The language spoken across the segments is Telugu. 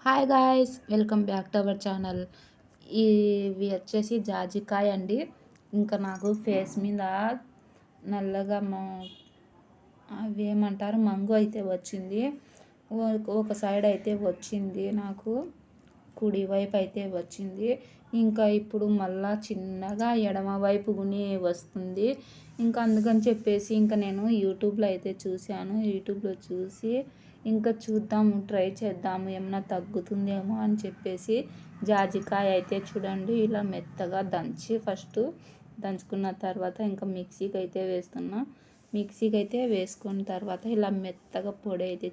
Hi guys, welcome back to our channel. ఇవి వచ్చేసి జాజికాయ అండి. ఇంకా నాకు ఫేస్ మీద నల్లగా అవి ఏమంటారు మంగు అయితే వచ్చింది. ఒక సైడ్ అయితే వచ్చింది, నాకు కుడి వైపు అయితే వచ్చింది. ఇంకా ఇప్పుడు మళ్ళా చిన్నగా ఎడమ వైపు వస్తుంది. ఇంకా అందుకని చెప్పేసి ఇంకా నేను యూట్యూబ్లో అయితే చూశాను. యూట్యూబ్లో చూసి ఇంకా చూద్దాము, ట్రై చేద్దాము, ఏమన్నా తగ్గుతుందేమో అని చెప్పేసి జాజికాయ అయితే చూడండి ఇలా మెత్తగా ఫస్ట్ దంచుకున్న తర్వాత ఇంకా మిక్సీకి అయితే వేస్తున్నా. మిక్సీకి అయితే వేసుకున్న తర్వాత ఇలా మెత్తగా పొడి అయితే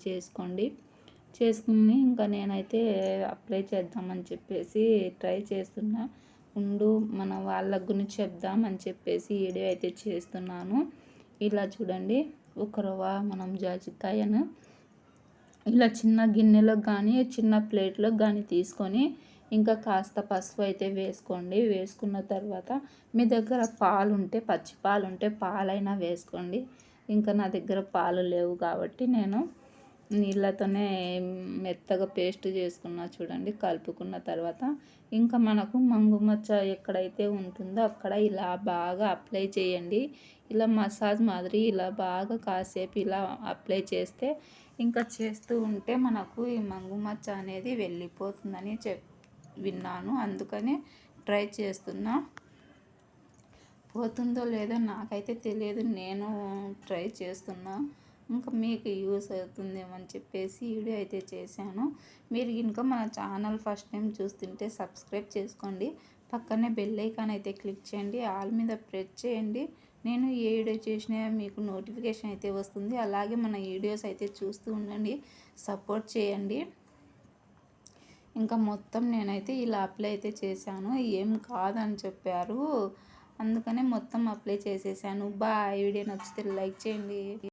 చేసుకుని ఇంకా నేనైతే అప్లై చేద్దామని చెప్పేసి ట్రై చేస్తున్నా. మన వాళ్ళ గురించి చెప్దామని చెప్పేసి వీడియో అయితే చేస్తున్నాను. ఇలా చూడండి, ఒక రవ్వ మనం జాజికాయను ఇలా చిన్న గిన్నెలోకి కానీ చిన్న ప్లేట్లోకి కానీ తీసుకొని ఇంకా కాస్త పసుపు అయితే వేసుకోండి. వేసుకున్న తర్వాత మీ దగ్గర పాలు ఉంటే, పచ్చి పాలు ఉంటే పాలైనా వేసుకోండి. ఇంకా నా దగ్గర పాలు లేవు కాబట్టి నేను నీళ్ళతోనే మెత్తగా పేస్ట్ చేసుకున్నా. చూడండి, కలుపుకున్న తర్వాత ఇంకా మనకు మంగుమచ్చ ఎక్కడైతే ఉంటుందో అక్కడ ఇలా బాగా అప్లై చేయండి. ఇలా మసాజ్ మాదిరి ఇలా బాగా కాసేపు ఇలా అప్లై చేస్తే ఇంకా చేస్తూ ఉంటే మనకు ఈ మంగుమచ్చ అనేది వెళ్ళిపోతుందని విన్నాను. అందుకని ట్రై చేస్తున్నా. పోతుందో లేదో నాకైతే తెలియదు, నేను ట్రై చేస్తున్నా. ఇంకా మీకు యూస్ అవుతుందేమో అని చెప్పేసి వీడియో అయితే చేశాను. మీరు ఇంకా మన ఛానల్ ఫస్ట్ టైం చూస్తుంటే సబ్స్క్రైబ్ చేసుకోండి. పక్కనే బెల్ ఐకాన్ అయితే క్లిక్ చేయండి, ఆల్ మీద ప్రెస్ చేయండి. నేను ఏ వీడియో చేసినా మీకు నోటిఫికేషన్ అయితే వస్తుంది. అలాగే మన వీడియోస్ అయితే చూస్తూ ఉండండి, సపోర్ట్ చేయండి. ఇంకా మొత్తం నేనైతే ఇలా అప్లై అయితే చేశాను. ఏం కాదని చెప్పారు, అందుకనే మొత్తం అప్లై చేసేసాను. బాయ్. వీడియో నచ్చితే లైక్ చేయండి.